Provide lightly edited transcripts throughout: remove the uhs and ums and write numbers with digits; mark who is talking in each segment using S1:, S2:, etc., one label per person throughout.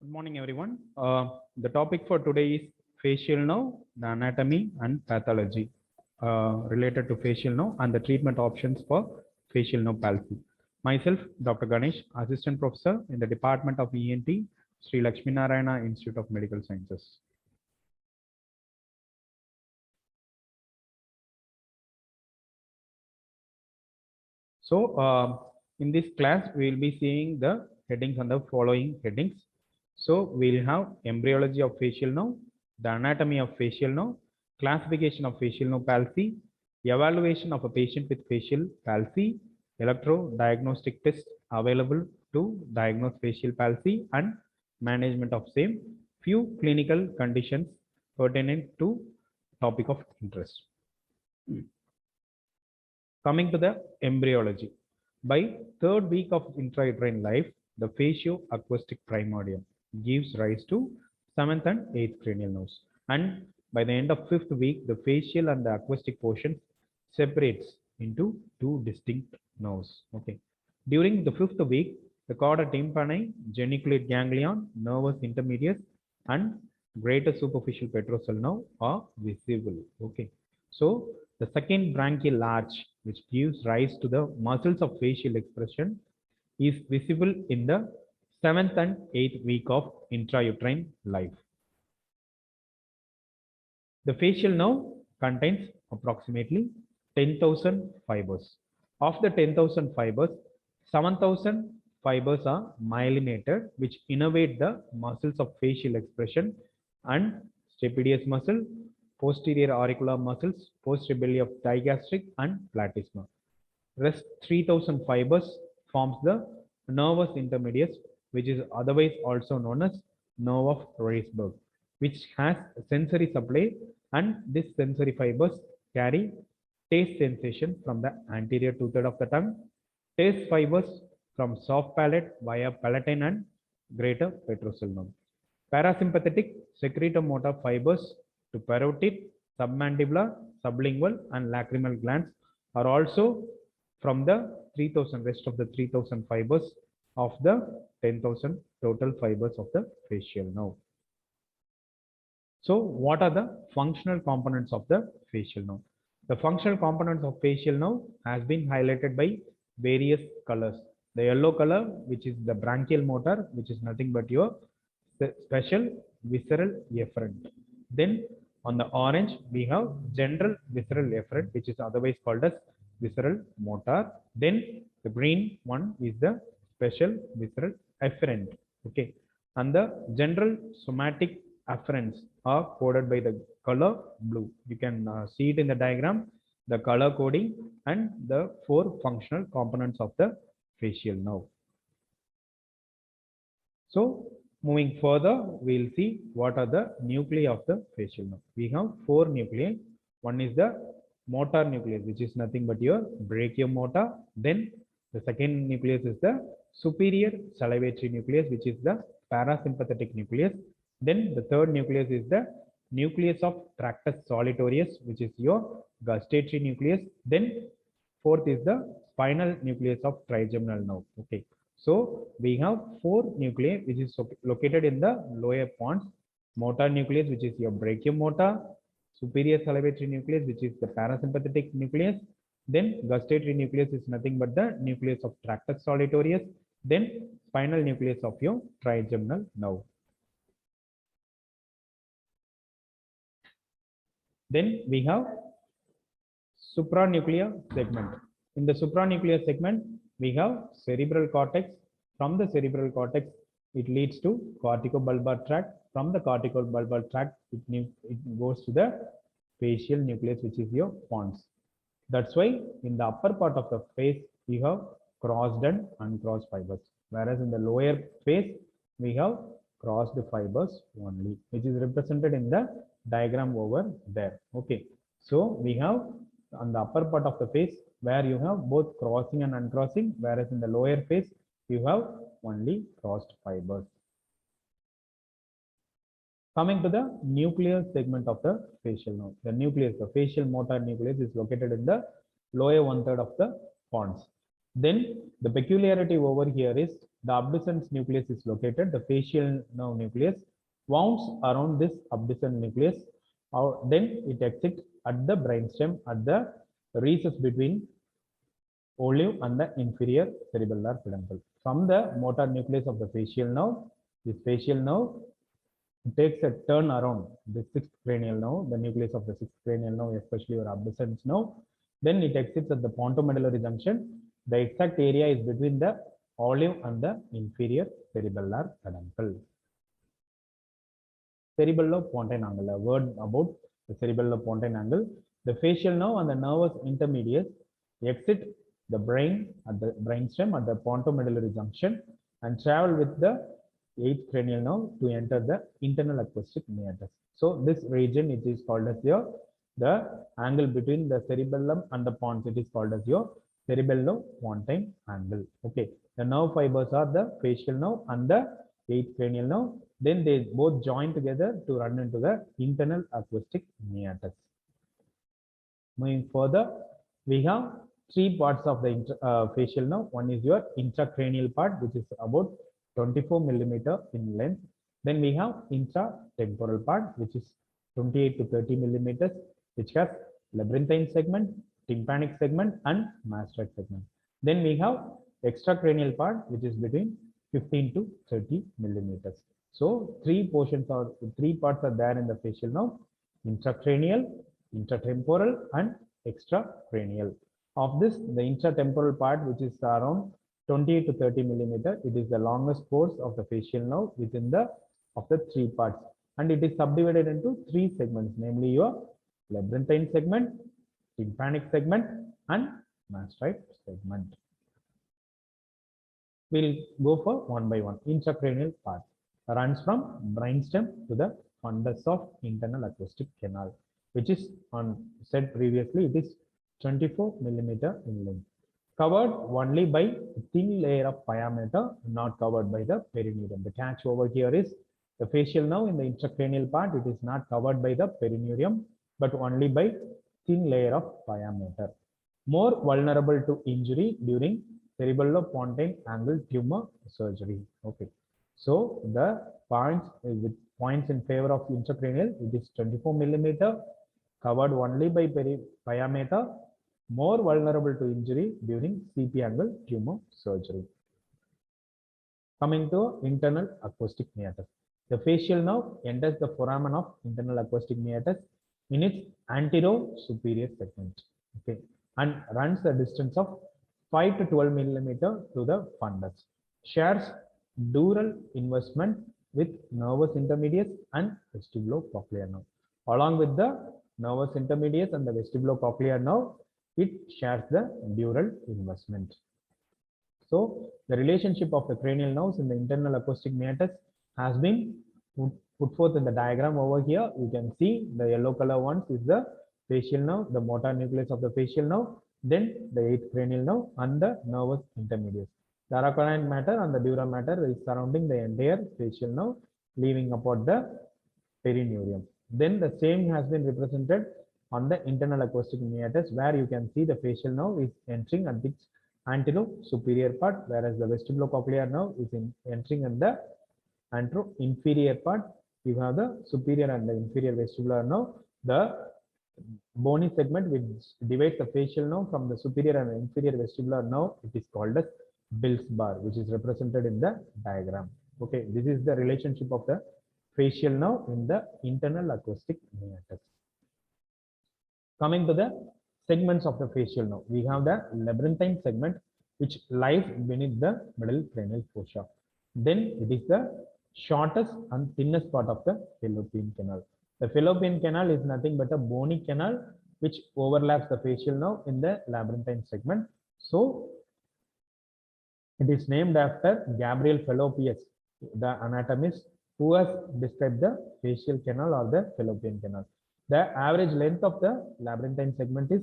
S1: Good morning, everyone. The topic for today is facial nerve, the anatomy and pathology related to facial nerve and the treatment options for facial nerve palsy. Myself, Dr. Ganesh, Assistant Professor in the Department of ENT, Sri Lakshmi Narayana Institute of Medical Sciences. So, in this class, we will be seeing the headings on the following headings. So, we'll have embryology of facial nerve, the anatomy of facial nerve, classification of facial nerve palsy, evaluation of a patient with facial palsy, electro-diagnostic tests available to diagnose facial palsy and management of same, few clinical conditions pertinent to topic of interest. Coming to the embryology. By third week of intrauterine life, the facio-acoustic primordium gives rise to 7th and 8th cranial nerves. And by the end of 5th week, the facial and the acoustic portion separates into two distinct nerves. Okay. During the 5th week, the chorda tympani, geniculate ganglion, nervus intermedius, and greater superficial petrosal nerve are visible. Okay. So the second branchial arch, which gives rise to the muscles of facial expression, is visible in the 7th and 8th week of intrauterine life. The facial nerve contains approximately 10,000 fibers. Of the 10,000 fibers, 7,000 fibers are myelinated, which innervate the muscles of facial expression and stapedius muscle, posterior auricular muscles, posterior of digastric and platysma. Rest 3,000 fibers forms the nervus intermedius, which is otherwise also known as nerve of Reisberg, which has sensory supply, and this sensory fibers carry taste sensation from the anterior two-thirds of the tongue, taste fibers from soft palate via palatine and greater petrosal nerve. Parasympathetic secretomotor fibers to parotid, submandibular, sublingual, and lacrimal glands are also from the 3,000 rest of the 3,000 fibers of the 10,000 total fibers of the facial nerve. So, what are the functional components of the facial nerve? The functional components of facial nerve has been highlighted by various colors. The yellow color, which is the branchial motor, which is nothing but your special visceral efferent. Then on the orange, we have general visceral efferent, which is otherwise called as visceral motor. Then the green one is the special visceral efferent. Okay. And the general somatic afferents are coded by the color blue. You can see it in the diagram, the color coding and the four functional components of the facial nerve. So, moving further, we'll see what are the nuclei of the facial nerve. We have four nuclei. One is the motor nucleus, which is nothing but your brachiomotor. Then the second nucleus is the superior salivatory nucleus, which is the parasympathetic nucleus. Then the third nucleus is the nucleus of tractus solitorius, which is your gustatory nucleus. Then fourth is the spinal nucleus of trigeminal nerve. Okay. So we have four nuclei which is located in the lower pons. Motor nucleus, which is your brachiomotor, superior salivatory nucleus, which is the parasympathetic nucleus. Then gustatory nucleus is nothing but the nucleus of tractus solitorius. Then spinal nucleus of your trigeminal nerve. Then we have supranuclear segment. In the supranuclear segment, we have cerebral cortex. From the cerebral cortex, it leads to corticobulbar tract. From the corticobulbar tract, it goes to the facial nucleus, which is your pons. That's why in the upper part of the face, we have crossed and uncrossed fibers. Whereas in the lower face, we have crossed fibers only, which is represented in the diagram over there. Okay. So we have on the upper part of the face where you have both crossing and uncrossing, whereas in the lower face you have only crossed fibers. Coming to the nuclear segment of the facial nerve. The nucleus, the facial motor nucleus is located in the lower one-third of the pons. Then the peculiarity over here is the abducens nucleus is located, the facial nerve nucleus wounds around this abducens nucleus, or then it exits at the brainstem at the recess between olive and the inferior cerebellar peduncle. From the motor nucleus of the facial nerve, this facial nerve takes a turn around the sixth cranial nerve, the nucleus of the sixth cranial nerve, especially your abducens nerve. Then it exits at the pontomedullary junction. The exact area is between the olive and the inferior cerebellar peduncle. Cerebellopontine angle, a word about the cerebellopontine angle. The facial nerve and the nervous intermediates exit the brain at the brainstem at the pontomedullary junction and travel with the eighth cranial nerve to enter the internal acoustic meatus. So this region, it is called as the angle between the cerebellum and the pons. It is called as your cerebellopontine angle. Okay, the nerve fibers are the facial nerve and the eighth cranial nerve. Then they both join together to run into the internal acoustic meatus. Moving further, we have three parts of the facial nerve. One is your intracranial part, which is about 24 millimeter in length. Then we have intratemporal part, which is 28 to 30 millimeters, which has labyrinthine segment, tympanic segment, and mastoid segment. Then we have extracranial part, which is between 15 to 30 millimeters. So three parts are there in the facial nerve: intracranial, intratemporal, and extracranial. Of this, the intratemporal part, which is around 28 to 30 millimeter, it is the longest course of the facial nerve within the three parts, and it is subdivided into three segments, namely your labyrinthine segment, tympanic segment, and mastoid segment. We'll go for one by one. Intracranial part runs from brainstem to the fundus of internal acoustic canal, which is said previously, it is 24 millimeter in length, covered only by a thin layer of pyometer, not covered by the perineurium. The catch over here is the facial nerve in the intracranial part, it is not covered by the perineurium, but only by thin layer of pyometer. More vulnerable to injury during cerebellopontine angle tumor surgery. Okay, so the points with points in favor of intracranial, it is 24 millimeter, covered only by pyometer, more vulnerable to injury during CP angle tumor surgery. Coming to internal acoustic meatus. The facial nerve enters the foramen of internal acoustic meatus in its antero-superior segment, okay, and runs the distance of 5 to 12 millimeter to the fundus. Shares dural investment with nervous intermediates and vestibulocochlear nerve. Along with the nervous intermediates and the vestibulocochlear nerve, it shares the dural investment. So the relationship of the cranial nerves in the internal acoustic meatus has been put forth in the diagram over here. You can see the yellow color ones is the facial nerve, the motor nucleus of the facial nerve, then the eighth cranial nerve and the nervous intermediates. The aragonite matter and the dura matter is surrounding the entire facial nerve, leaving apart the perineurium. Then the same has been represented on the internal acoustic meatus, where you can see the facial nerve is entering at its antero-superior part, whereas the vestibulocochlear nerve is entering in the antero-inferior part. You have the superior and the inferior vestibular nerve. The bony segment which divides the facial nerve from the superior and inferior vestibular nerve, it is called as Bill's bar, which is represented in the diagram. Okay, this is the relationship of the facial nerve in the internal acoustic meatus. Coming to the segments of the facial nerve, we have the labyrinthine segment, which lies beneath the middle cranial fossa. Then it is the shortest and thinnest part of the fallopian canal. The fallopian canal is nothing but a bony canal which overlaps the facial nerve in the labyrinthine segment. So it is named after Gabriel Fallopius, the anatomist who has described the facial canal or the fallopian canal. The average length of the labyrinthine segment is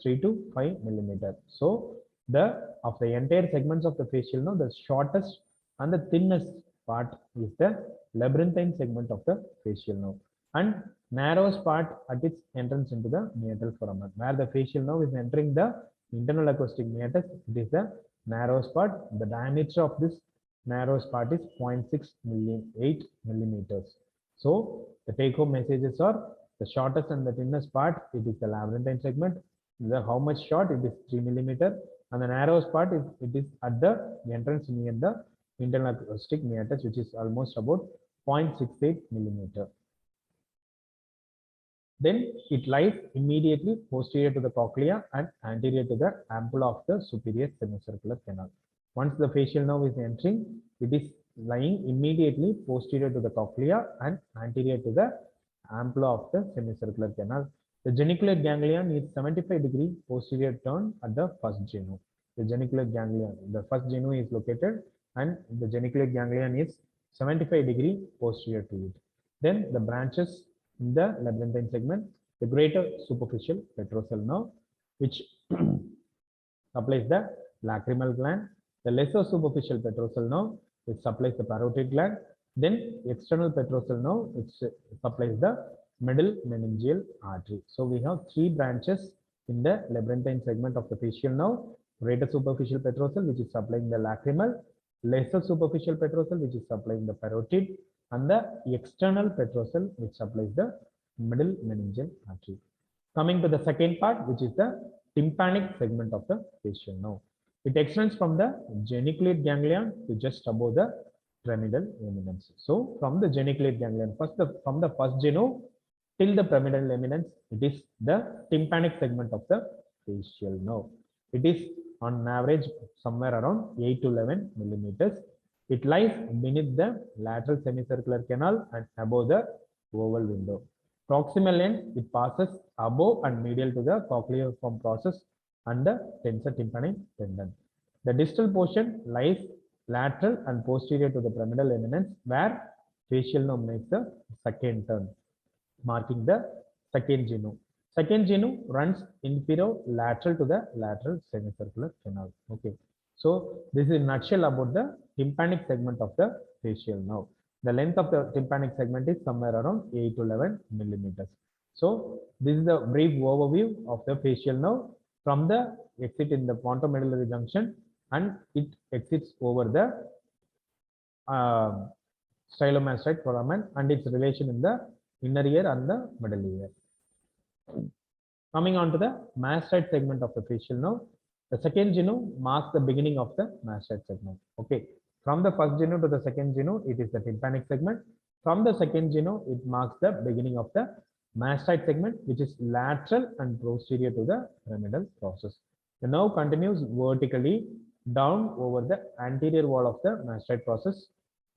S1: 3 to 5 millimeters. So of the entire segments of the facial nerve, the shortest and the thinnest part is the labyrinthine segment of the facial nerve, and narrowest part at its entrance into the meatal foramen. Where the facial nerve is entering the internal acoustic meatus, it is the narrowest part. The diameter of this narrowest part is 0.68 millimeters. So the take-home messages are the shortest and the thinnest part, it is the labyrinthine segment. The how much short, it is 3 millimeter, and the narrowest part is it is at the entrance near the internal acoustic meatus, which is almost about 0.68 millimeter. Then it lies immediately posterior to the cochlea and anterior to the ampulla of the superior semicircular canal. Once the facial nerve is entering, it is lying immediately posterior to the cochlea and anterior to the ampulla of the semicircular canal. The geniculate ganglion is 75-degree posterior turn at the first genu. The geniculate ganglion, the first genu is located and the geniculate ganglion is 75-degree posterior to it. Then the branches in the labyrinthine segment, the greater superficial petrosal nerve, which supplies the lacrimal gland, the lesser superficial petrosal nerve, which supplies the parotid gland, then external petrosal nerve, which supplies the middle meningeal artery. So we have three branches in the labyrinthine segment of the facial nerve: greater superficial petrosal, which is supplying the lacrimal, lesser superficial petrosal, which is supplying the parotid, and the external petrosal, which supplies the middle meningeal artery. Coming to the second part, which is the tympanic segment of the facial nerve. It extends from the geniculate ganglion to just above the pyramidal eminence. So from the geniculate ganglion, from the first genu till the pyramidal eminence, it is the tympanic segment of the facial nerve. It is on average somewhere around 8 to 11 millimeters. It lies beneath the lateral semicircular canal and above the oval window. Proximal end, it passes above and medial to the cochleoform process and the tensor tympani tendon. The distal portion lies lateral and posterior to the pyramidal eminence, where facial nerve makes the second turn, marking the second genu. Second genu runs infero-lateral to the lateral semicircular canal. Okay. So this is a nutshell about the tympanic segment of the facial nerve. The length of the tympanic segment is somewhere around 8 to 11 millimeters. So this is the brief overview of the facial nerve from the exit in the pontomedullary junction, and it exits over the stylomastoid foramen and its relation in the inner ear and the middle ear. Coming on to the mastoid segment of the facial nerve, the second genu marks the beginning of the mastoid segment. Okay, from the first genu to the second genu, it is the tympanic segment. From the second genu, it marks the beginning of the mastoid segment, which is lateral and posterior to the pyramidal process. The nerve continues vertically down over the anterior wall of the mastoid process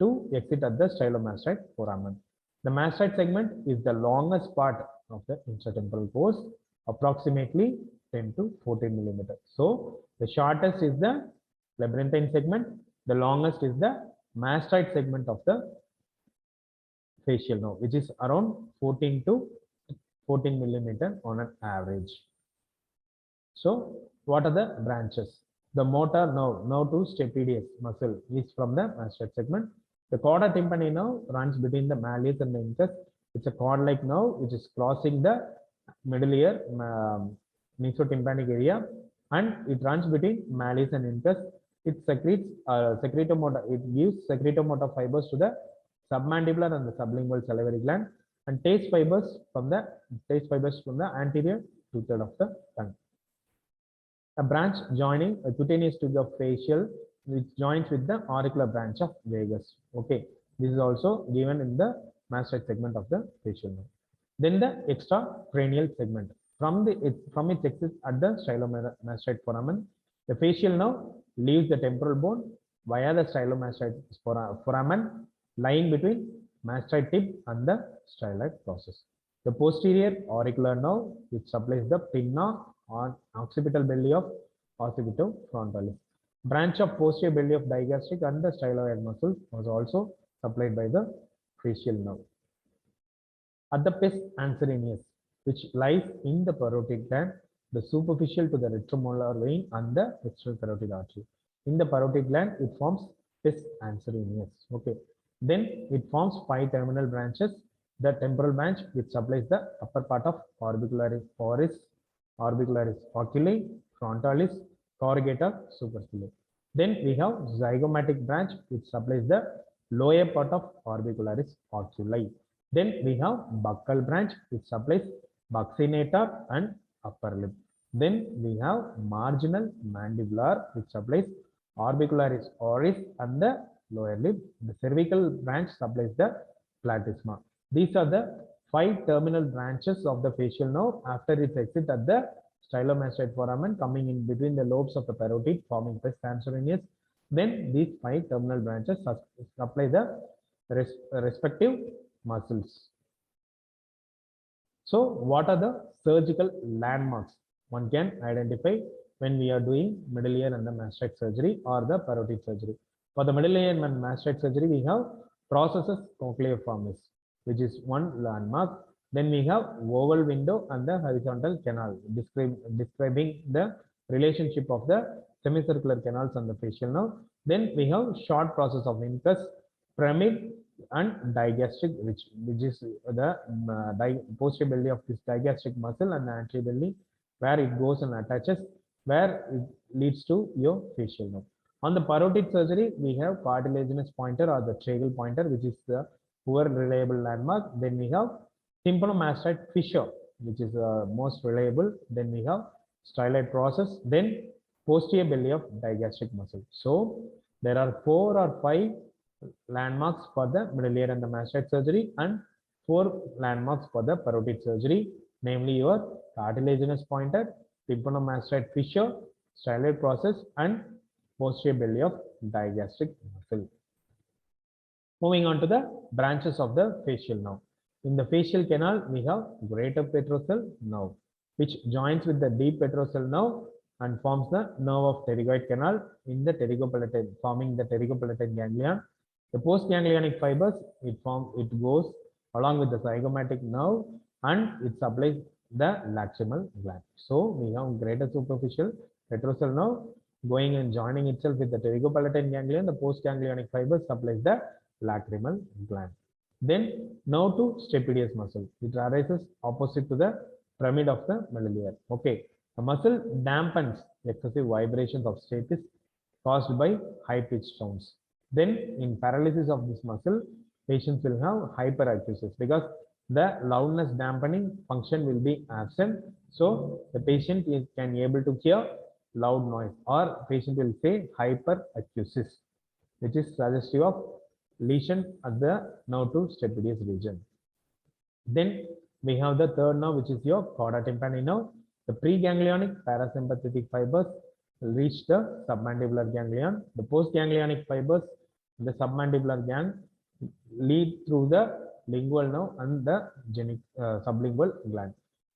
S1: to exit at the stylomastoid foramen. The mastoid segment is the longest part of the intertemporal pores, approximately 10 to 14 millimeters. So the shortest is the labyrinthine segment, the longest is the mastoid segment of the facial nerve, which is around 14 to 14 millimeter on an average. So what are the branches? The motor nerve to stapedius muscle, is from the mastoid segment. The cauda tympani nerve runs between the malleus and the incus. It's a cord-like nerve which is crossing the middle ear mesotympanic area, and it runs between malleus and incus. It secretes secretomotor. It gives secretomotor fibers to the submandibular and the sublingual salivary gland, and taste fibers from the anterior two-thirds of the tongue. A branch joining a cutaneous tube of facial, which joins with the auricular branch of vagus. Okay, this is also given in the mastoid segment of the facial nerve. Then the extracranial segment. From its exit at the stylomastoid foramen, the facial nerve leaves the temporal bone via the stylomastoid foramen, lying between mastoid tip and the styloid process. The posterior auricular nerve, which supplies the pinna on occipital belly of occipitofrontalis. Branch of posterior belly of digastric and the styloid muscles was also supplied by the facial nerve. At the pes anserinus, which lies in the parotid gland, the superficial to the retromolar vein and the external parotid artery. In the parotid gland, it forms pes anserinus. Okay. Then it forms 5 terminal branches. The temporal branch, which supplies the upper part of orbicularis oris, orbicularis oculi, frontalis, corrugator supercilium. Then we have zygomatic branch which supplies the lower part of orbicularis oculi. Then we have buccal branch which supplies buccinator and upper lip. Then we have marginal mandibular which supplies orbicularis oris and the lower lip. The cervical branch supplies the platysma. These are the 5 terminal branches of the facial nerve after its exit at the stylomastoid foramen coming in between the lobes of the parotid forming pes transversus. Then these 5 terminal branches supply the respective muscles. So what are the surgical landmarks one can identify when we are doing middle ear and the mastoid surgery or the parotid surgery? For the middle ear and mastoid surgery, we have processus cochleoformis, which is one landmark. Then we have oval window and the horizontal canal, describing the relationship of the semicircular canals and the facial nerve. Then we have short process of incus, pyramid, and digastric, which is the posterior belly of this digastric muscle and the anterior belly, where it goes and attaches, where it leads to your facial nerve. On the parotid surgery, we have cartilaginous pointer or the tragal pointer, which is the poor reliable landmark. Then we have tympanomastoid fissure, which is most reliable. Then we have styloid process. Then posterior belly of digastric muscle. So there are 4 or 5 landmarks for the middle ear and the mastoid surgery and 4 landmarks for the parotid surgery, namely your cartilaginous pointer, tympanomastoid fissure, styloid process, and posterior belly of digastric muscle. Moving on to the branches of the facial nerve. In the facial canal, we have greater petrosal nerve, which joins with the deep petrosal nerve and forms the nerve of pterygoid canal in the pterygopalatal, forming the pterygopalatal ganglion. The postganglionic fibers, it goes along with the zygomatic nerve and it supplies the lacrimal gland. So we have greater superficial petrosal nerve going and joining itself with the pterygopalatal ganglion. The postganglionic fibers supplies the lacrimal gland. Then nerve to stapedius muscle. It arises opposite to the pyramid of the middle ear. Okay, the muscle dampens excessive vibrations of stapes caused by high-pitched sounds. Then in paralysis of this muscle, patients will have hyperacusis because the loudness dampening function will be absent. So the patient can able to hear loud noise, or patient will say hyperacusis, which is suggestive of lesion at the nerve to stapedius region. Then we have the third nerve, which is your cauda tympani nerve. The preganglionic parasympathetic fibers will reach the submandibular ganglion. The postganglionic fibers, the submandibular gang, lead through the lingual nerve and the sublingual gland.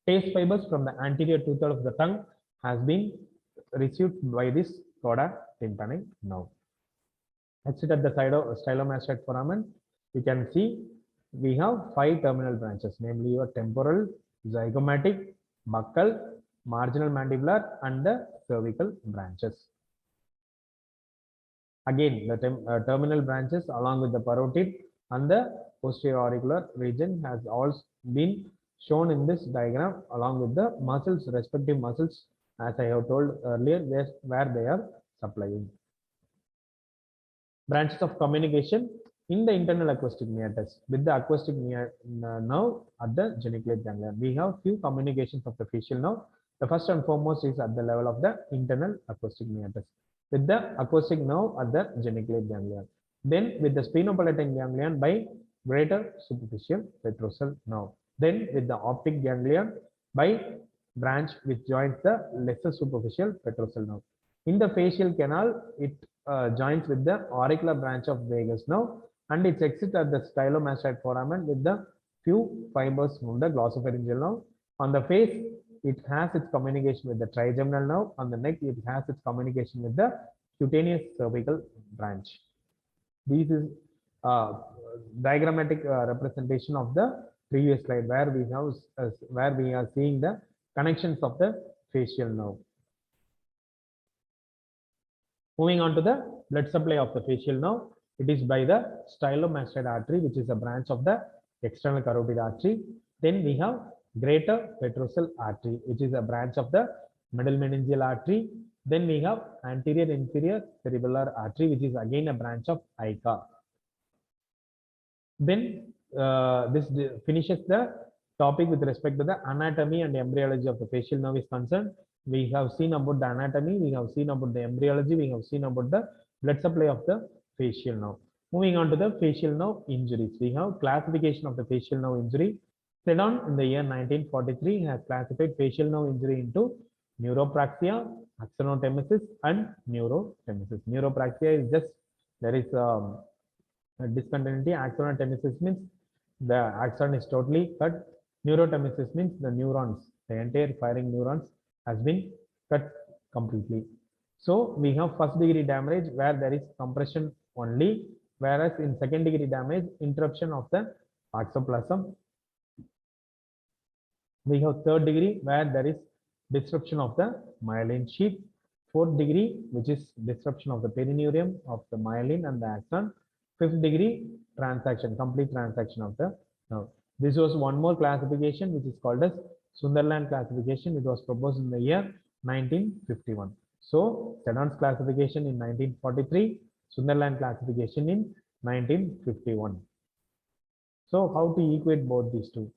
S1: Taste fibers from the anterior two-third of the tongue has been received by this cauda tympani nerve. Exit at the side of stylomastoid foramen, you can see we have 5 terminal branches, namely your temporal, zygomatic, buccal, marginal mandibular, and the cervical branches. Again, the terminal branches along with the parotid and the posterior auricular region has also been shown in this diagram along with the muscles, respective muscles, as I have told earlier, where they are supplying. Branches of communication in the internal acoustic meatus with the acoustic nerve at the geniculate ganglion. We have few communications of the facial nerve. The first and foremost is at the level of the internal acoustic meatus with the acoustic nerve at the geniculate ganglion. Then with the sphenopalatine ganglion by greater superficial petrosal nerve. Then with the optic ganglion by branch which joins the lesser superficial petrosal nerve. In the facial canal, it joins with the auricular branch of vagus nerve and its exit at the stylomastoid foramen with the few fibers from the glossopharyngeal nerve. On the face, it has its communication with the trigeminal nerve. On the neck, it has its communication with the cutaneous cervical branch. This is diagrammatic representation of the previous slide where we are seeing the connections of the facial nerve. Moving on to the blood supply of the facial nerve, it is by the stylomastoid artery, which is a branch of the external carotid artery. Then we have greater petrosal artery, which is a branch of the middle meningeal artery. Then we have anterior inferior cerebellar artery, which is again a branch of ICA. Then this finishes the topic with respect to the anatomy and embryology of the facial nerve is concerned. We have seen about the anatomy, we have seen about the embryology, we have seen about the blood supply of the facial nerve. Moving on to the facial nerve injuries. We have classification of the facial nerve injury. Seddon in the year 1943 has classified facial nerve injury into neuropraxia, axonotemesis, and neurotemesis. Neuropraxia is just there is discontinuity. Axonotemesis means the axon is totally cut. Neurotemesis means the neurons, the entire firing neurons has been cut completely. So we have first degree damage where there is compression only, whereas in second degree damage, interruption of the axoplasm. We have third degree where there is disruption of the myelin sheath. Fourth degree, which is disruption of the perineurium of the myelin and the axon. Fifth degree, transaction, complete transaction of the nerve. This was one more classification which is called as Sunderland classification. It was proposed in the year 1951. So Seddon's classification in 1943, Sunderland classification in 1951. So how to equate both these two?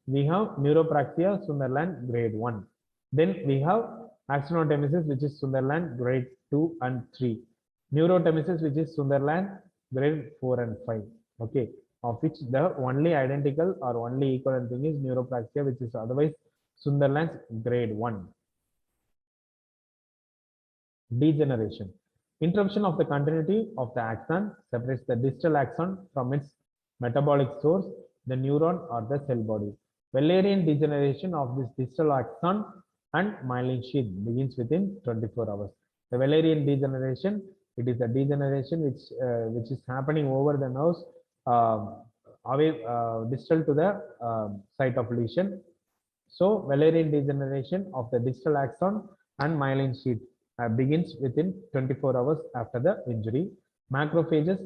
S1: We have neuropraxia, Sunderland grade 1. Then we have axonotemesis, which is Sunderland grade 2 and 3. Neurotemesis, which is Sunderland grade 4 and 5. Okay, of which the only identical or only equivalent thing is neuropraxia, which is otherwise Sunderland's grade 1. Degeneration. Interruption of the continuity of the axon separates the distal axon from its metabolic source, the neuron or the cell body. Wallerian degeneration of this distal axon and myelin sheath begins within 24 hours. The Wallerian degeneration, it is a degeneration which is happening over the nerves away distal to the site of lesion. So Wallerian degeneration of the distal axon and myelin sheath begins within 24 hours after the injury. Macrophages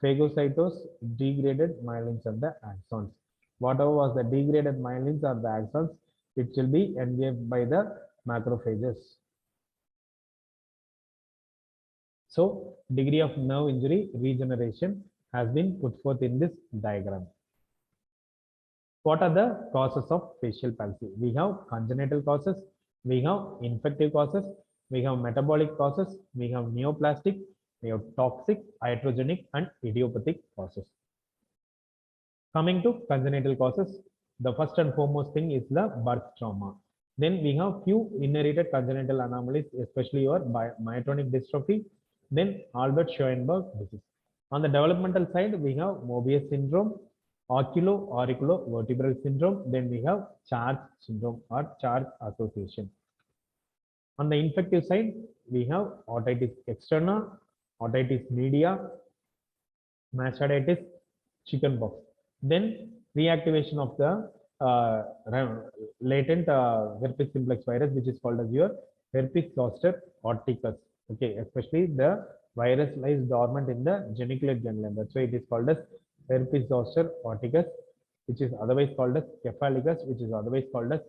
S1: phagocytose degraded myelins of the axons. Whatever was the degraded myelins or the axons, it will be engaged by the macrophages. So degree of nerve injury regeneration has been put forth in this diagram. What are the causes of facial palsy? We have congenital causes, we have infective causes, we have metabolic causes, we have neoplastic, we have toxic, iatrogenic, and idiopathic causes. Coming to congenital causes, the first and foremost thing is the birth trauma. Then we have few inherited congenital anomalies, especially your myotonic dystrophy, then Albert-Schoenberg disease. On the developmental side, we have Mobius syndrome, oculo-auriculovertebral syndrome, then we have Charge syndrome or Charge association. On the infective side, we have otitis externa, otitis media, mastitis, chickenpox. Then reactivation of the latent herpes simplex virus, which is called as your herpes zoster oticus. Okay, especially the virus lies dormant in the geniculate ganglion. That's why it is called as herpes zoster oticus, which is otherwise called as cephalitis, which is otherwise called as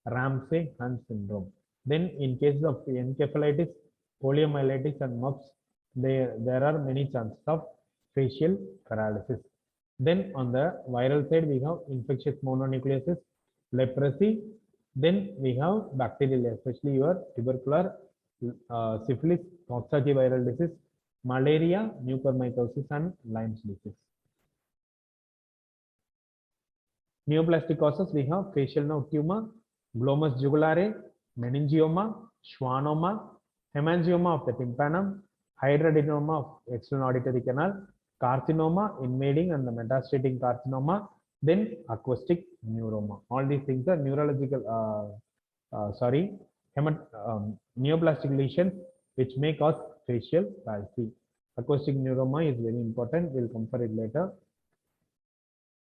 S1: Ramsay-Hunt syndrome. Then in cases of encephalitis, poliomyelitis, and mumps, there are many chances of facial paralysis. Then on the viral side, we have infectious mononucleosis, leprosy. Then we have bacterial, especially your tubercular, syphilis, Coxsackie viral disease, malaria, mucormycosis, and Lyme's disease. Neoplastic causes, we have facial nerve tumor, glomus jugulare, meningioma, schwannoma, hemangioma of the tympanum, hydradenoma of external auditory canal, carcinoma, invading and the metastatic carcinoma, then acoustic neuroma. All these things are neurological, neoplastic lesions which may cause facial palsy. Acoustic neuroma is very important. We'll come for it later.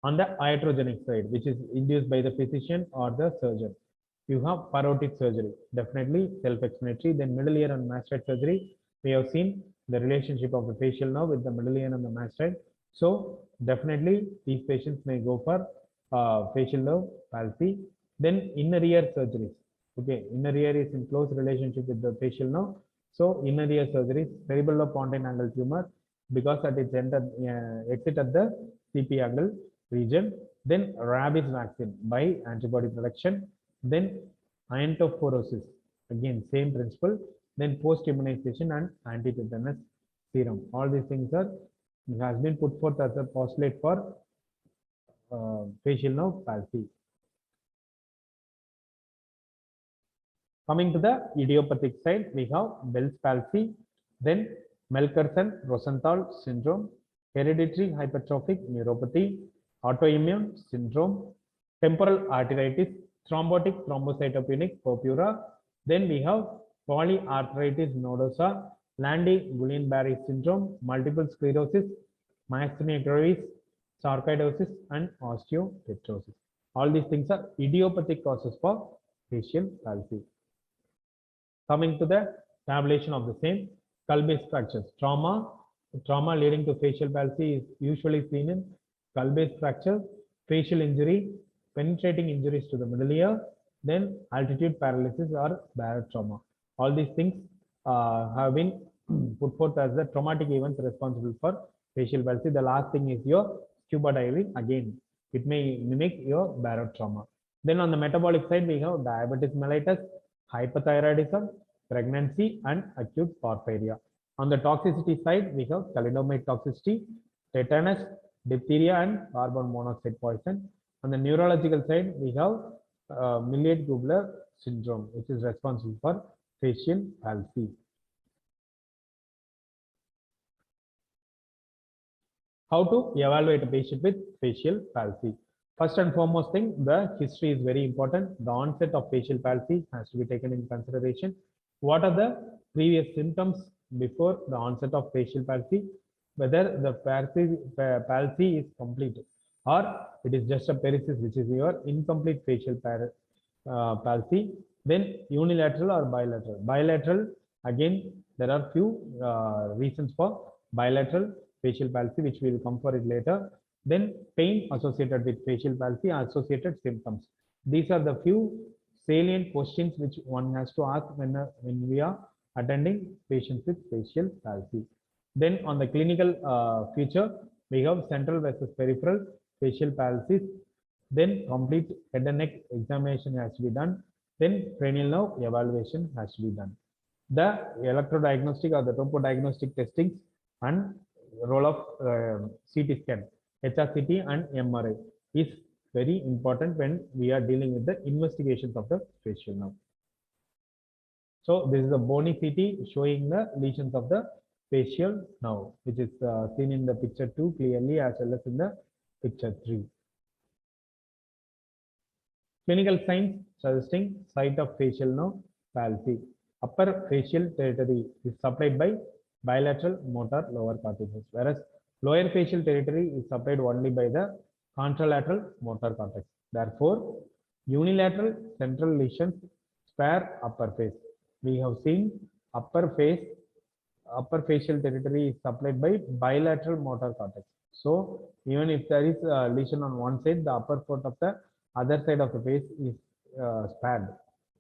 S1: On the iatrogenic side, which is induced by the physician or the surgeon, you have parotid surgery, definitely self-explanatory. Then middle ear and mastoid surgery, we have seen the relationship of the facial nerve with the middle ear and the mastoid. So definitely these patients may go for facial nerve palsy. Then inner ear surgeries. Okay, inner ear is in close relationship with the facial nerve. So inner ear surgery, cerebellopontine angle tumor, because at its exit at the CP angle region. Then rabies vaccine by antibody production. Then iontoporosis, again same principle. Then post immunization and anti-tetanus serum. All these things are has been put forth as a postulate for facial nerve palsy. Coming to the idiopathic side, we have Bell's palsy, then Melkersson-Roenthal syndrome, hereditary hypertrophic neuropathy, autoimmune syndrome, temporal arteritis, thrombotic thrombocytopenic purpura. Then we have polyarteritis nodosa, Landi-Guillain-Barré syndrome, multiple sclerosis, myasthenia gravis, sarcoidosis, and osteopetrosis. All these things are idiopathic causes for facial palsy. Coming to the tabulation of the same, skull-base fractures. Trauma leading to facial palsy is usually seen in skull-base fracture, facial injury, penetrating injuries to the middle ear, then altitude paralysis or barotrauma. All these things have been put forth as the traumatic events responsible for facial palsy. The last thing is your scuba diving. Again, it may mimic your barotrauma. Then on the metabolic side, we have diabetes mellitus, hypothyroidism, pregnancy, and acute porphyria. On the toxicity side, we have thalidomide toxicity, tetanus, diphtheria, and carbon monoxide poison. On the neurological side, we have Milliet-Gubler syndrome, which is responsible for facial palsy. How to evaluate a patient with facial palsy? First and foremost thing, the history is very important. The onset of facial palsy has to be taken in consideration. What are the previous symptoms before the onset of facial palsy? Whether the palsy is complete or it is just a paresis, which is your incomplete facial palsy. Then unilateral or bilateral. Bilateral, again, there are few reasons for bilateral facial palsy, which we will come for it later. Then pain associated with facial palsy, associated symptoms. These are the few salient questions which one has to ask when we are attending patients with facial palsy. Then on the clinical feature, we have central versus peripheral facial palsy. Then complete head and neck examination has to be done. Then cranial nerve evaluation has to be done. The electrodiagnostic or the topodiagnostic testings and role of CT scan, HRCT and MRI is very important when we are dealing with the investigations of the facial nerve. So this is a bony CT showing the lesions of the facial nerve, which is seen in the picture 2 clearly as well as in the picture 3. Clinical signs suggesting site of facial nerve palsy. Upper facial territory is supplied by bilateral motor lower cortices, whereas lower facial territory is supplied only by the contralateral motor cortex. Therefore, unilateral central lesions spare upper face. We have seen upper facial territory is supplied by bilateral motor cortex. So even if there is a lesion on one side, the upper part of the other side of the face is spared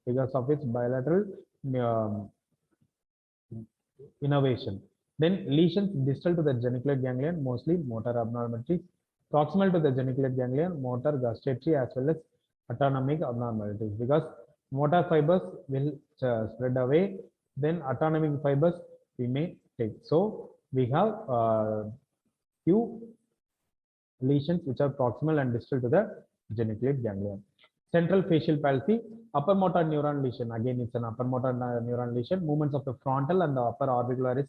S1: because of its bilateral innervation. Then lesions distal to the geniculate ganglion, mostly motor abnormalities. Proximal to the geniculate ganglion, motor gustatory as well as autonomic abnormalities, because motor fibers will spread away, then autonomic fibers we may take. So we have few lesions which are proximal and distal to the geniculate ganglion. Central facial palsy, upper motor neuron lesion. Again, it's an upper motor neuron lesion. Movements of the frontal and the upper orbicularis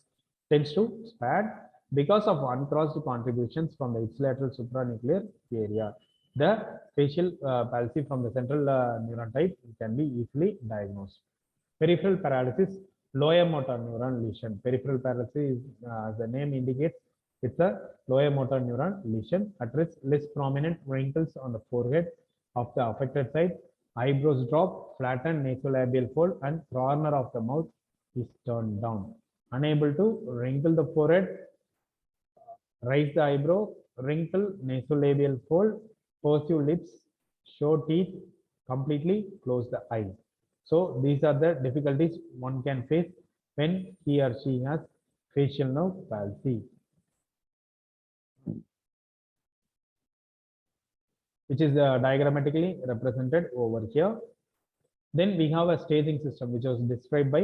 S1: tends to spare because of uncrossed contributions from the ipsilateral supranuclear area. The facial palsy from the central neuron type can be easily diagnosed. Peripheral paralysis, lower motor neuron lesion. Peripheral paralysis, as the name indicates, it's a lower motor neuron lesion. At risk, less prominent wrinkles on the forehead of the affected side, eyebrows drop, flattened nasolabial fold, and corner of the mouth is turned down. Unable to wrinkle the forehead, raise the eyebrow, wrinkle nasolabial fold, pursue lips, show teeth, completely close the eye. So these are the difficulties one can face when he or she has facial nerve palsy, which is diagrammatically represented over here. Then we have a staging system which was described by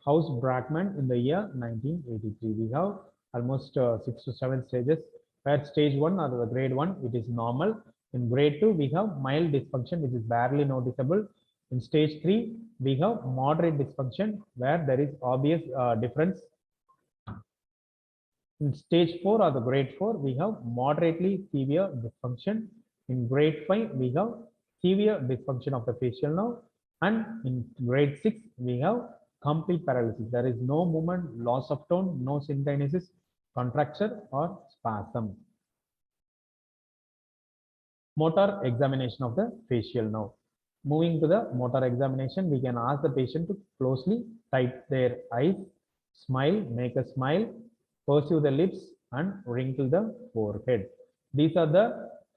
S1: House Brackman in the year 1983. We have almost 6 to 7 stages, where stage 1 or the grade 1, it is normal. In grade 2, we have mild dysfunction, which is barely noticeable. In stage 3, we have moderate dysfunction, where there is obvious difference. In stage 4 or the grade 4, we have moderately severe dysfunction. In grade 5, we have severe dysfunction of the facial nerve. And in grade 6, we have complete paralysis. There is no movement, loss of tone, no synkinesis, contracture, or spasm. Motor examination of the facial nerve. Moving to the motor examination, we can ask the patient to closely tight their eyes, smile, make a smile, pursue the lips, and wrinkle the forehead. These are the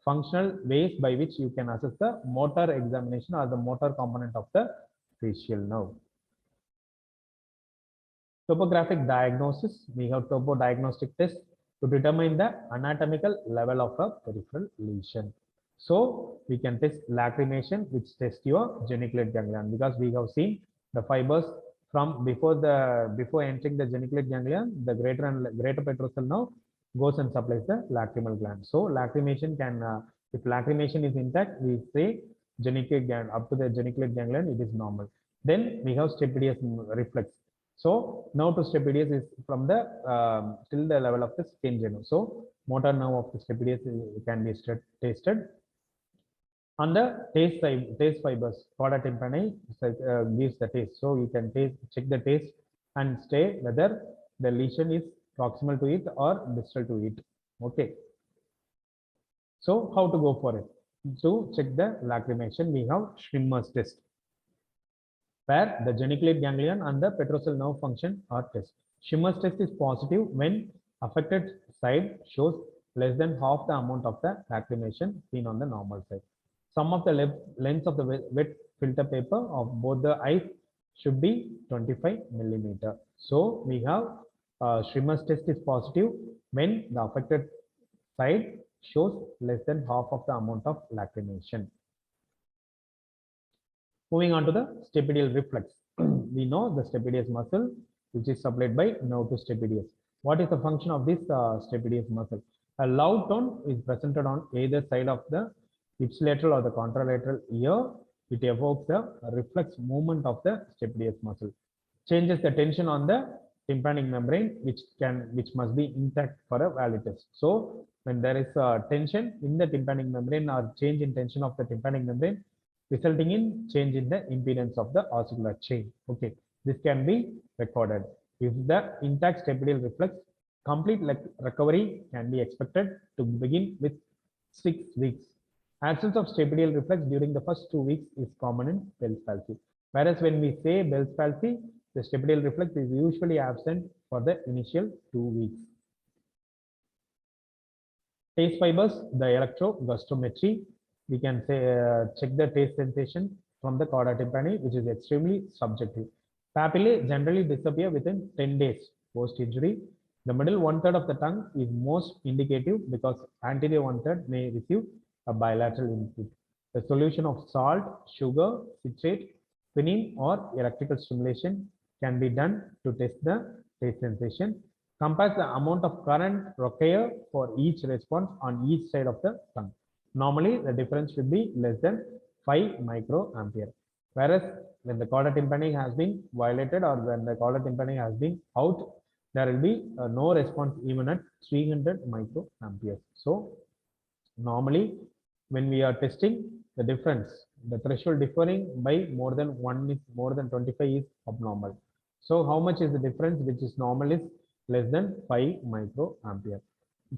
S1: functional ways by which you can assess the motor examination or the motor component of the facial nerve. Topographic diagnosis, we have topo diagnostic tests to determine the anatomical level of a peripheral lesion. So we can test lacrimation, which tests your geniculate ganglion, because we have seen the fibers from before entering the geniculate ganglion, the greater petrosal nerve goes and supplies the lacrimal gland. So lacrimation can, if lacrimation is intact, we say geniculate ganglion up to the geniculate ganglion, it is normal. Then we have stapedial reflex. So nerve to stapedius is from the till the level of the skin genu. So motor nerve of the stapedius can be tested. On the taste fibers, chorda tympani gives the taste. So you can check the taste and say whether the lesion is proximal to it or distal to it. Okay. So how to go for it? To check the lacrimation, we have Schwimmer's test, where the geniculate ganglion and the petrosal nerve function are tested. Schwimmer's test is positive when affected side shows less than half the amount of the lacrimation seen on the normal side. Sum of the length of the wet filter paper of both the eyes should be 25 millimeter. So we have Schwimmer's test is positive when the affected side shows less than half of the amount of lacrimation. Moving on to the stapedial reflex. We know the stapedius muscle, which is supplied by nerve to stapedius. What is the function of this stapedius muscle? A loud tone is presented on either side of the ipsilateral or the contralateral ear. It evokes the reflex movement of the stapedius muscle. Changes the tension on the tympanic membrane, which must be intact for a valid test. So when there is tension in the tympanic membrane or change in tension of the tympanic membrane, resulting in change in the impedance of the auricular chain. Okay, this can be recorded. If the intact stapedial reflex, complete recovery can be expected to begin with 6 weeks. Absence of stapedial reflex during the first 2 weeks is common in Bell's palsy. Whereas when we say Bell's palsy, the stapedial reflex is usually absent for the initial 2 weeks. Taste fibers, the electrogustometry, we can say check the taste sensation from the chorda tympani, which is extremely subjective. Papillae generally disappear within 10 days post-injury. The middle 1/3 of the tongue is most indicative because anterior 1/3 may receive a bilateral input. The solution of salt, sugar, citrate, quinine, or electrical stimulation can be done to test the taste sensation. Compare the amount of current required for each response on each side of the tongue. Normally, the difference should be less than 5 microampere. Whereas when the chorda tympani has been violated or when the chorda tympani has been out, there will be no response even at 300 microamperes. So normally, when we are testing the difference, the threshold differing by more than 1 is more than 25 is abnormal. So how much is the difference which is normal is less than 5 microampere.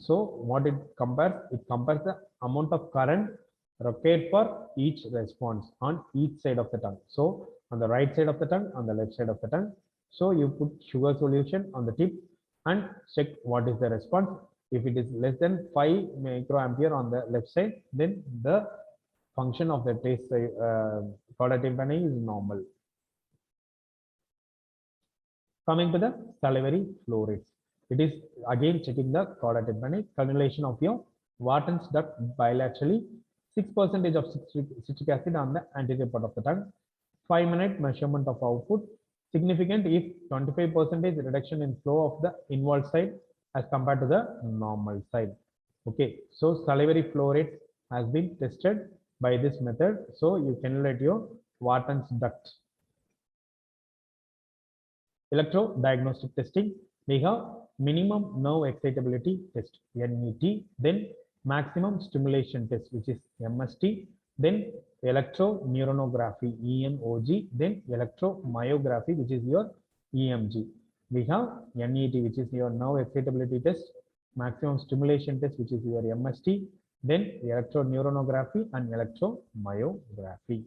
S1: So what it compares the amount of current required for each response on each side of the tongue. So on the right side of the tongue, on the left side of the tongue. So you put sugar solution on the tip and check what is the response. If it is less than 5 microampere on the left side, then the function of the taste chorda tympani is normal. Coming to the salivary flow rates, it is again checking the chorotympanic cannulation of your Wharton's duct bilaterally, 6% of citric acid on the anterior part of the tongue, 5-minute measurement of output, significant if 25% reduction in flow of the involved side as compared to the normal side. Okay, so salivary flow rate has been tested by this method. So you cannulate your Wharton's duct. Electrodiagnostic testing, we have minimum nerve excitability test, NET, then maximum stimulation test, which is MST, then electroneuronography, ENOG, then electromyography, which is your EMG. We have NET, which is your nerve excitability test, maximum stimulation test, which is your MST, then electroneuronography and electromyography.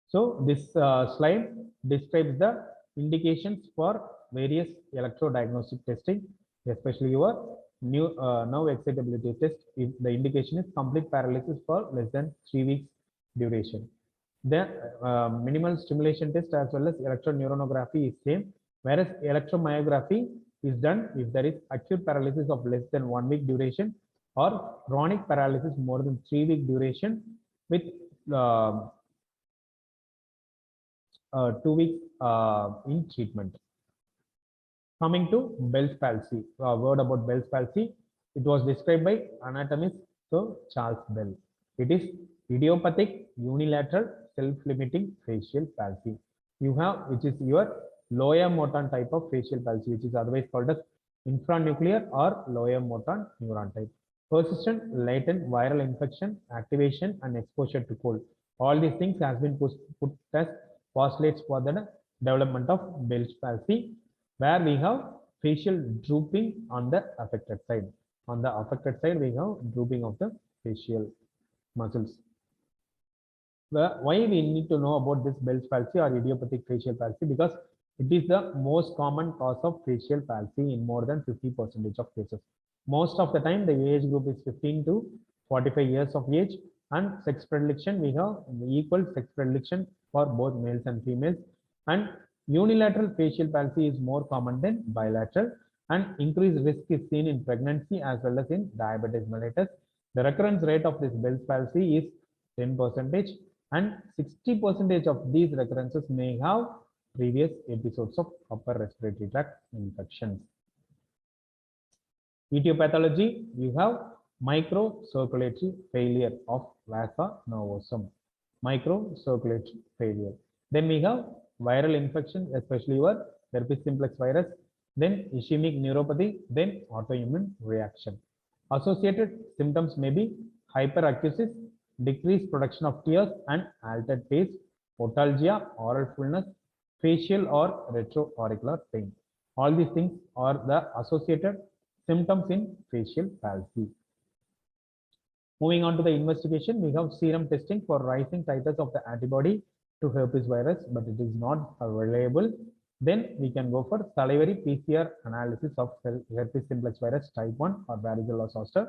S1: So this slide describes the indications for various electrodiagnostic testing, especially your nerve excitability test. If the indication is complete paralysis for less than 3 weeks duration. The minimal stimulation test as well as electroneuronography is same, whereas electromyography is done if there is acute paralysis of less than 1 week duration or chronic paralysis more than 3 week duration with 2 weeks in treatment. Coming to Bell's palsy, a word about Bell's palsy. It was described by anatomist Charles Bell. It is idiopathic unilateral self-limiting facial palsy. You have, which is your lower motor type of facial palsy, which is otherwise called as infranuclear or lower motor neuron type. Persistent latent viral infection, activation, and exposure to cold. All these things has been put as postulates for the development of Bell's palsy, where we have facial drooping on the affected side. On the affected side, we have drooping of the facial muscles. Why we need to know about this Bell's palsy or idiopathic facial palsy? Because it is the most common cause of facial palsy in more than 50% of cases. Most of the time, the age group is 15 to 45 years of age, and sex predilection, we have equal sex predilection for both males and females, and unilateral facial palsy is more common than bilateral, and increased risk is seen in pregnancy as well as in diabetes mellitus. The recurrence rate of this Bell's palsy is 10%, and 60% of these recurrences may have previous episodes of upper respiratory tract infections. Etiology, you have microcirculatory failure of vasa nervosum, microcirculatory failure. Then we have viral infection, especially your herpes simplex virus, then ischemic neuropathy, then autoimmune reaction. Associated symptoms may be hyperacusis, decreased production of tears and altered pace, otalgia, oral fullness, facial or retroauricular pain. All these things are the associated symptoms in facial palsy. Moving on to the investigation, we have serum testing for rising titers of the antibody to herpes virus, but it is not reliable. Then we can go for salivary PCR analysis of herpes simplex virus type 1 or varicella zoster.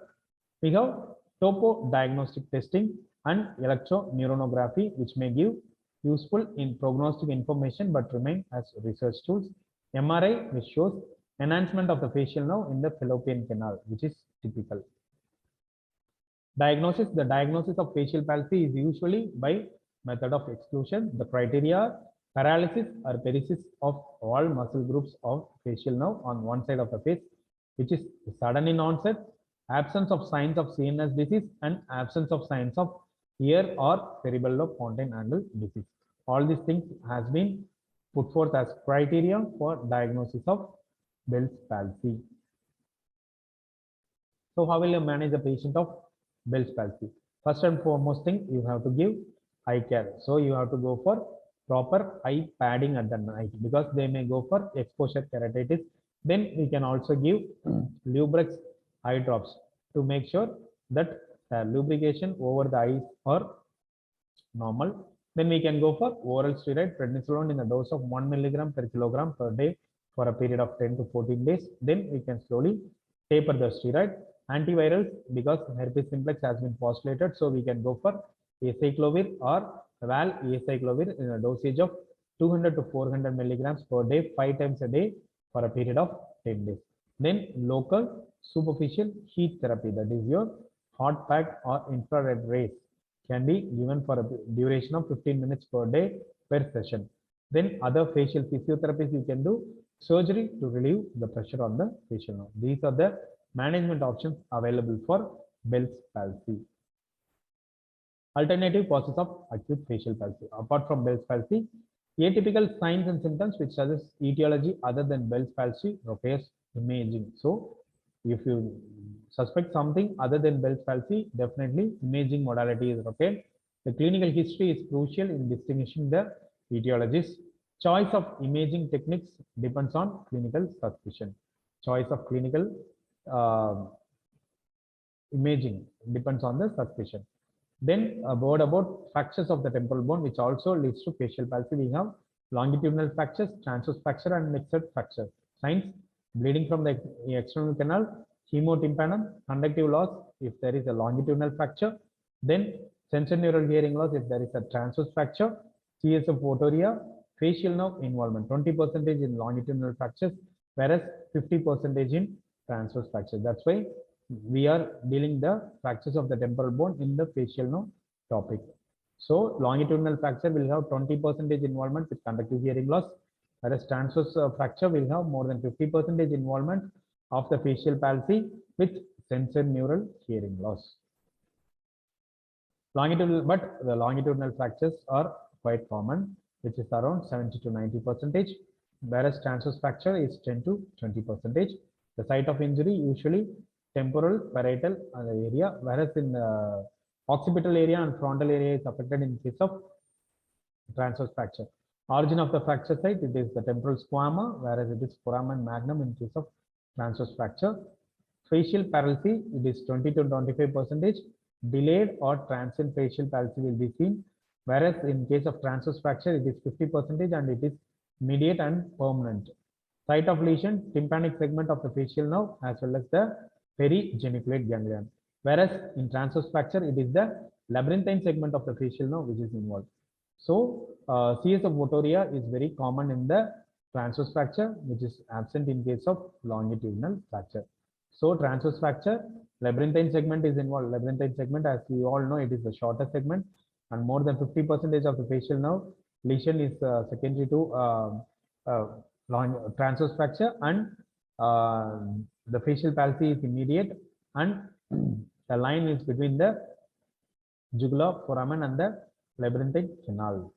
S1: We have topo diagnostic testing and electroneuronography, which may give useful in prognostic information but remain as research tools. MRI, which shows enhancement of the facial nerve in the fallopian canal, which is typical. Diagnosis, the diagnosis of facial palsy is usually by method of exclusion. The criteria: paralysis or paresis of all muscle groups of facial nerve on one side of the face, which is sudden in onset, absence of signs of CNS disease, and absence of signs of ear or cerebellopontine angle disease. All these things has been put forth as criteria for diagnosis of Bell's palsy. So how will you manage the patient of Bell's palsy? First and foremost thing, you have to give eye care. So you have to go for proper eye padding at the night, because they may go for exposure keratitis. Then we can also give Lubrex eye drops to make sure that lubrication over the eyes are normal. Then we can go for oral steroid prednisolone in a dose of 1 milligram per kilogram per day for a period of 10 to 14 days. Then we can slowly taper the steroid. Antivirals, because herpes simplex has been postulated, so we can go for acyclovir or val-acyclovir in a dosage of 200 to 400 milligrams per day, 5 times a day for a period of 10 days. Then local superficial heat therapy, that is your hot pack or infrared rays, can be given for a duration of 15 minutes per day per session. Then other facial physiotherapies you can do, surgery to relieve the pressure on the facial nerve. These are the management options available for Bell's palsy. Alternative causes of acute facial palsy. Apart from Bell's palsy, atypical signs and symptoms which suggest etiology other than Bell's palsy requires imaging. So, if you suspect something other than Bell's palsy, definitely imaging modality is required. The clinical history is crucial in distinguishing the etiologies. Choice of imaging techniques depends on clinical suspicion. Choice of clinical imaging depends on the suspicion. Then a word about fractures of the temporal bone, which also leads to facial palsy. We have longitudinal fractures, transverse fracture, and mixed fracture. Signs: bleeding from the external canal, hemotympanum, conductive loss if there is a longitudinal fracture. Then sensorineural hearing loss if there is a transverse fracture. CSF photoria, facial nerve involvement, 20% in longitudinal fractures, whereas 50% in transverse fracture. That's why we are dealing the fractures of the temporal bone in the facial nerve topic. So longitudinal fracture will have 20% involvement with conductive hearing loss, whereas transverse fracture will have more than 50% involvement of the facial palsy with sensorineural hearing loss. Longitudinal, but the longitudinal fractures are quite common, which is around 70 to 90%, whereas transverse fracture is 10 to 20%. The site of injury usually temporal, parietal area, whereas in occipital area and frontal area is affected in case of transverse fracture. Origin of the fracture site, it is the temporal squama, whereas it is foramen magnum in case of transverse fracture. Facial palsy, it is 20 to 25%. Delayed or transient facial palsy will be seen, whereas in case of transverse fracture, it is 50% and it is immediate and permanent. Site of lesion, tympanic segment of the facial nerve as well as the perigeniculate ganglion, whereas in transverse fracture it is the labyrinthine segment of the facial nerve which is involved. So CSF photoria is very common in the transverse fracture, which is absent in case of longitudinal fracture. So transverse fracture, labyrinthine segment is involved. Labyrinthine segment, as we all know, it is the shorter segment, and more than 50% of the facial nerve lesion is secondary to transverse fracture, and the facial palsy is immediate, and the line is between the jugular foramen and the labyrinthine canal.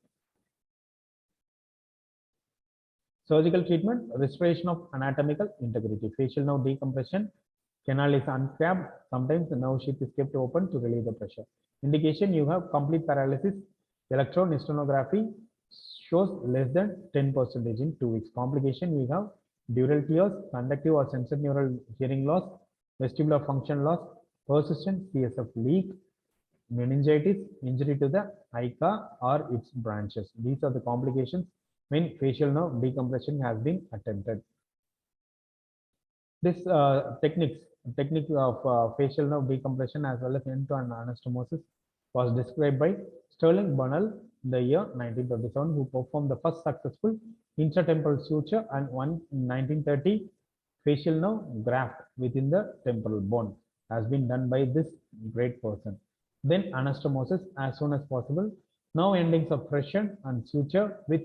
S1: Surgical treatment, restoration of anatomical integrity. Facial nerve decompression, canal is uncapped. Sometimes the nerve sheath is kept open to relieve the pressure. Indication, you have complete paralysis. Electronysternography shows less than 10% in 2 weeks. Complication, we have dural tears, conductive or sensorineural hearing loss, vestibular function loss, persistent CSF leak, meningitis, injury to the ICA or its branches. These are the complications when facial nerve decompression has been attempted. This technique of facial nerve decompression as well as end-to-end anastomosis was described by Sterling Bernal in the year 1937, who performed the first successful intratemporal suture and one in 1930 facial nerve graft within the temporal bone has been done by this great person. Then anastomosis as soon as possible. Now endings of freshen and suture with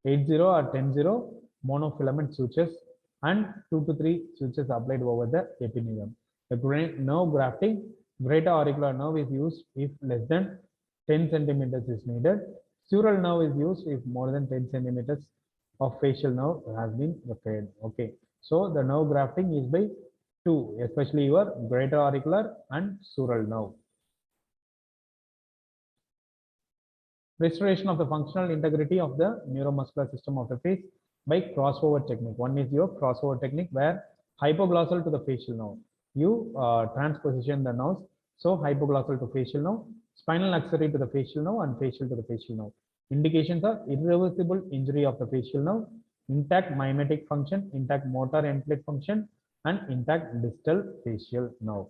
S1: 80 or 10-0 monofilament sutures and 2 to 3 sutures applied over the epineum. The nerve grafting, greater auricular nerve is used if less than 10 centimeters is needed. Sural nerve is used if more than 10 centimeters of facial nerve has been repaired. Okay, so the nerve grafting is by 2, especially your greater auricular and sural nerve. Restoration of the functional integrity of the neuromuscular system of the face by crossover technique. One is your crossover technique, where hypoglossal to the facial nerve. You transposition the nerves. So hypoglossal to facial nerve, spinal axillary to the facial nerve, and facial to the facial nerve. Indications are irreversible injury of the facial nerve, intact mimetic function, intact motor end plate function, and intact distal facial nerve.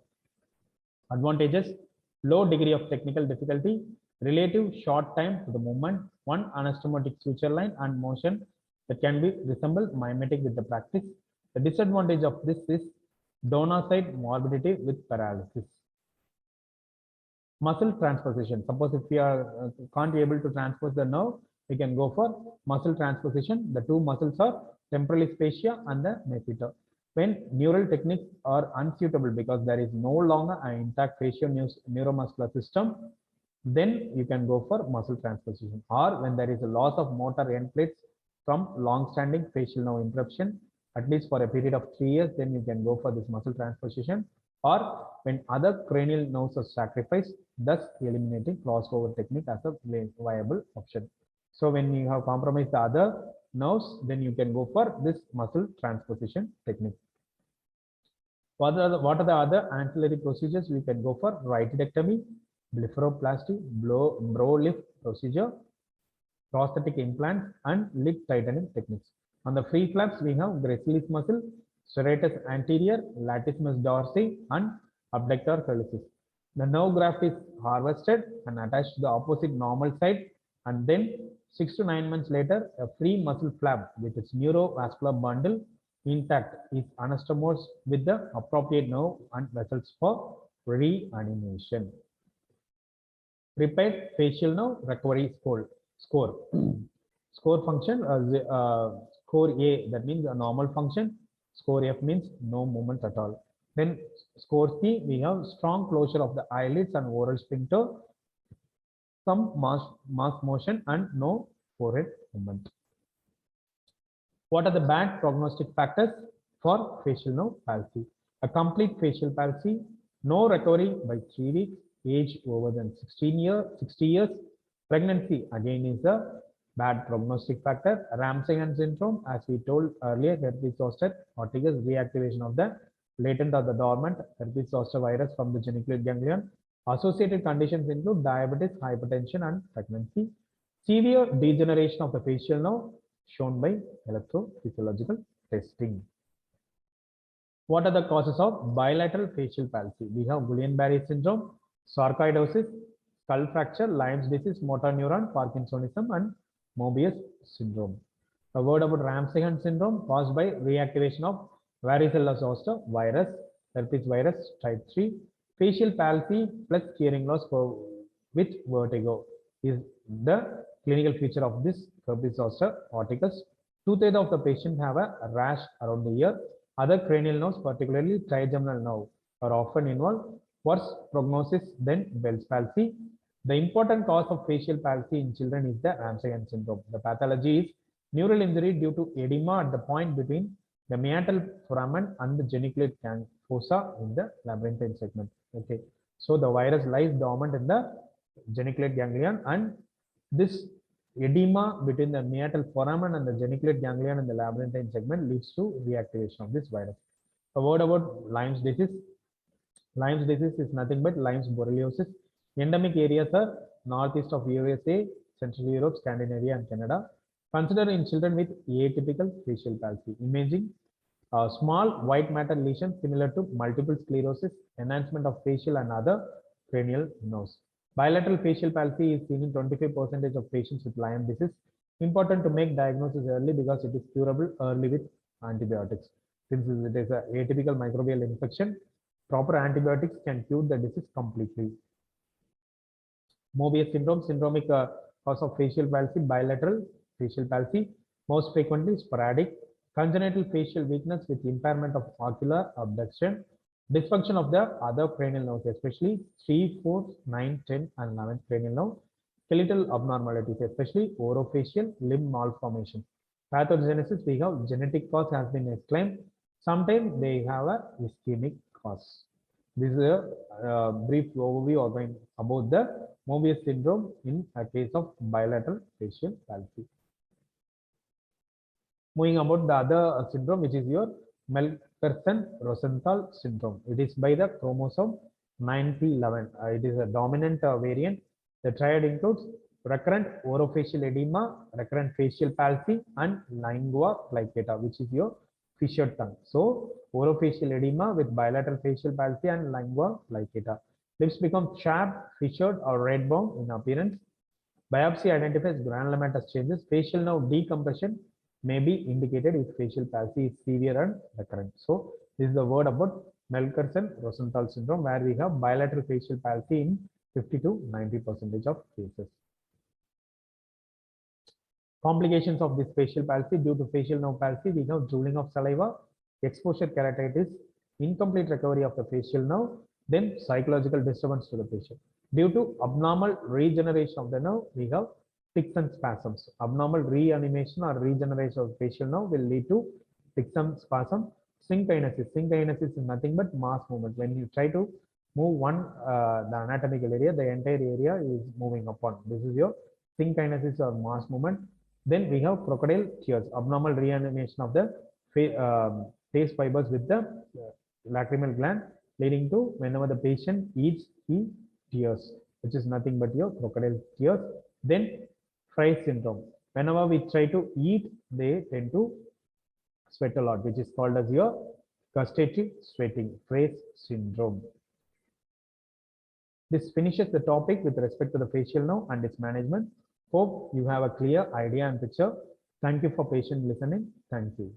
S1: Advantages: low degree of technical difficulty, relative short time to the movement, one anastomotic suture line and motion that can be resembled mimetic with the practice. The disadvantage of this is donor side morbidity with paralysis. Muscle transposition. Suppose if we are can't be able to transpose the nerve, we can go for muscle transposition. The two muscles are temporalis fascia and the masseter. When neural techniques are unsuitable because there is no longer an intact facial-neuromuscular system, then you can go for muscle transposition. Or when there is a loss of motor end plates from long-standing facial nerve interruption, at least for a period of 3 years, then you can go for this muscle transposition. Or when other cranial nerves are sacrificed, thus eliminating crossover technique as a viable option. So when you have compromised the other nerves, then you can go for this muscle transposition technique. What are the other ancillary procedures? We can go for rhytidectomy, blepharoplasty, brow lift procedure, prosthetic implants, and lip tightening techniques. On the free flaps, we have gracilis muscle, serratus anterior, latissimus dorsi, and abductor collicis. The nerve graft is harvested and attached to the opposite normal side, and then 6 to 9 months later, a free muscle flap with its neurovascular bundle intact is anastomosed with the appropriate nerve and vessels for reanimation. Prepared facial nerve recovery score. Score function, score A, that means a normal function. Score F means no movement at all. Then score C, we have strong closure of the eyelids and oral sphincter, some mass motion, and no forehead movement. What are the bad prognostic factors for facial nerve palsy? A complete facial palsy, no recovery by 3 weeks, age over than 60 years. Pregnancy again is a bad prognostic factor. Ramsay-Hunt syndrome, as we told earlier, herpes zoster oticus, reactivation of the latent or the dormant herpes zoster virus from the geniculate ganglion. Associated conditions include diabetes, hypertension, and pregnancy. Severe degeneration of the facial nerve shown by electrophysiological testing. What are the causes of bilateral facial palsy? We have Guillain-Barré syndrome, sarcoidosis, skull fracture, Lyme's disease, motor neuron, Parkinsonism, and Mobius syndrome. A word about Ramsay-Hunt syndrome caused by reactivation of varicella zoster virus, herpes virus type 3. Facial palsy plus hearing loss with vertigo is the clinical feature of this herpes zoster oticus. 2/3 of the patients have a rash around the ear. Other cranial nerves, particularly trigeminal nerve, are often involved. Worse prognosis than Bell's palsy. The important cause of facial palsy in children is the Ramsay-Hunt syndrome. The pathology is neural injury due to edema at the point between the meatal foramen and the geniculate fossa in the labyrinthine segment. Okay, so the virus lies dormant in the geniculate ganglion, and this edema between the meatal foramen and the geniculate ganglion in the labyrinthine segment leads to reactivation of this virus. A word about Lyme's disease. Lyme's disease is nothing but Lyme's borreliosis. Endemic areas are northeast of USA, Central Europe, Scandinavia, and Canada. Consider in children with atypical facial palsy. Imaging small white matter lesions similar to multiple sclerosis, enhancement of facial and other cranial nerves. Bilateral facial palsy is seen in 25% of patients with Lyme disease. Important to make diagnosis early because it is curable early with antibiotics. Since it is an atypical microbial infection, proper antibiotics can cure the disease completely. Mobius syndrome, syndromic cause of facial palsy, bilateral facial palsy, most frequently sporadic, congenital facial weakness with impairment of ocular abduction, dysfunction of the other cranial nerves, especially 3, 4, 9, 10, and 11th cranial nerve, skeletal abnormalities, especially orofacial limb malformation. Pathogenesis, we have genetic cause has been exclaimed. Sometimes they have a ischemic cause. This is a brief overview about the Mobius syndrome in a case of bilateral facial palsy. Moving about the other syndrome, which is your Melkersson-Roenthal syndrome. It is by the chromosome 9p11. It is a dominant variant. The triad includes recurrent orofacial edema, recurrent facial palsy, and lingua plicata, which is your fissured tongue. So, orofacial edema with bilateral facial palsy and lingua plicata. Lips become chapped, fissured, or red bound in appearance. Biopsy identifies granulomatous changes. Facial nerve decompression may be indicated if facial palsy is severe and recurrent. So this is the word about Melkersson-Roenthal syndrome, where we have bilateral facial palsy in 50 to 90% of cases. Complications of this facial palsy: due to facial nerve palsy, we have drooling of saliva, exposure keratitis, incomplete recovery of the facial nerve, then psychological disturbance to the patient. Due to abnormal regeneration of the nerve, we have tics and spasms. Abnormal reanimation or regeneration of facial nerve will lead to tics and spasm. Synkinesis. Synkinesis is nothing but mass movement. When you try to move the anatomical area, the entire area is moving upon. This is your synkinesis or mass movement. Then we have crocodile tears, abnormal reanimation of the face fibers with the lacrimal gland, leading to whenever the patient eats, he tears, which is nothing but your crocodile tears. Then Fry syndrome. Whenever we try to eat, they tend to sweat a lot, which is called as your gustative sweating, Fry syndrome. This finishes the topic with respect to the facial nerve and its management. Hope you have a clear idea and picture. Thank you for patient listening. Thank you.